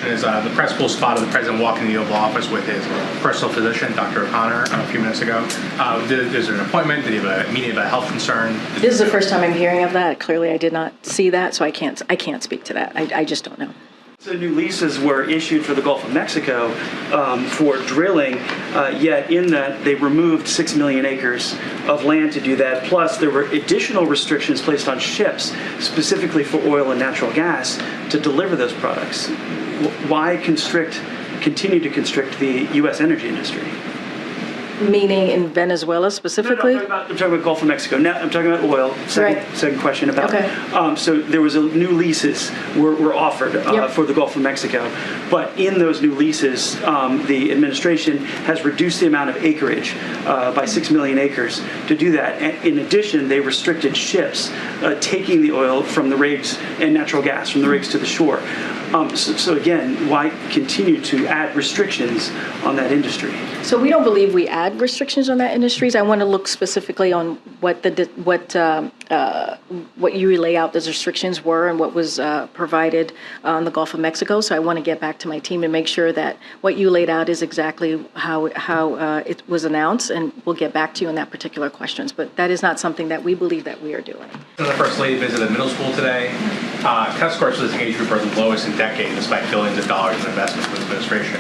question is the press pool spotted the president walking in the Oval Office with his personal physician, Dr. O'Connor, a few minutes ago. Is there an appointment? Did he have a meeting about a health concern? This is the first time I'm hearing of that. Clearly, I did not see that, so I can't speak to that. I just don't know. So new leases were issued for the Gulf of Mexico for drilling, yet in that they removed 6 million acres of land to do that. Plus, there were additional restrictions placed on ships, specifically for oil and natural gas, to deliver those products. Why continue to constrict the U.S. energy industry? Meaning in Venezuela specifically? No, I'm talking about Gulf of Mexico. Now I'm talking about oil. Second question about. Okay. So there was new leases were offered for the Gulf of Mexico, but in those new leases, the administration has reduced the amount of acreage by 6 million acres to do that. And in addition, they restricted ships taking the oil from the rigs and natural gas from the rigs to the shore. So again, why continue to add restrictions on that industry? So we don't believe we add restrictions on that industries. I want to look specifically on what you lay out those restrictions were and what was provided on the Gulf of Mexico. So I want to get back to my team and make sure that what you laid out is exactly how it was announced, and we'll get back to you on that particular questions. But that is not something that we believe that we are doing. The First Lady visited middle school today. Test scores for this age group are the lowest in decades, despite billions of dollars in investment from the administration.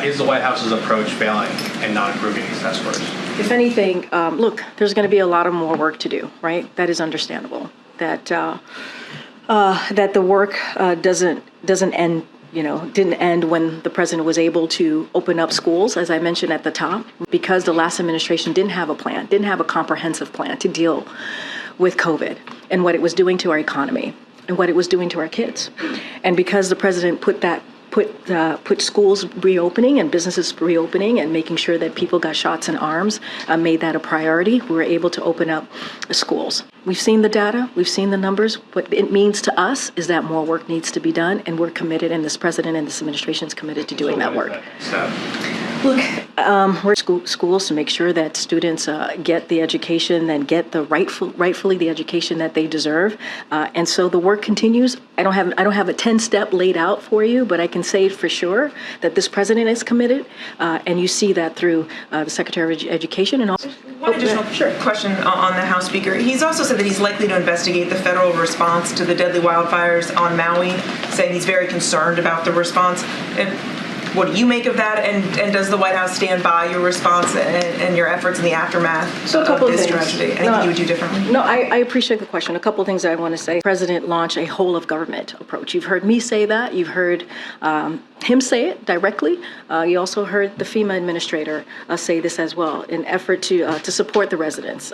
Is the White House's approach failing and not improving these test scores? If anything, look, there's going to be a lot of more work to do, right? That is understandable. That the work doesn't end. Didn't end when the president was able to open up schools, as I mentioned at the top, because the last administration didn't have a plan, didn't have a comprehensive plan to deal with COVID and what it was doing to our economy and what it was doing to our kids. And because the president put schools reopening and businesses reopening and making sure that people got shots in arms, made that a priority, we were able to open up schools. We've seen the data, we've seen the numbers. What it means to us is that more work needs to be done, and we're committed, and this president and this administration is committed to doing that work. Look, we're schools to make sure that students get the education and get the rightfully the education that they deserve, and so the work continues. I don't have a 10-step laid out for you, but I can say for sure that this president is committed, and you see that through the Secretary of Education and also. One additional question on the House Speaker. He's also said that he's likely to investigate the federal response to the deadly wildfires on Maui, saying he's very concerned about the response. And what do you make of that? And does the White House stand by your response and your efforts in the aftermath of this tragedy? Anything you would do differently? No, I appreciate the question. A couple of things that I want to say. The president launched a whole of government approach. You've heard me say that. You've heard him say it directly. You also heard the FEMA administrator say this as well, in effort to support the residents.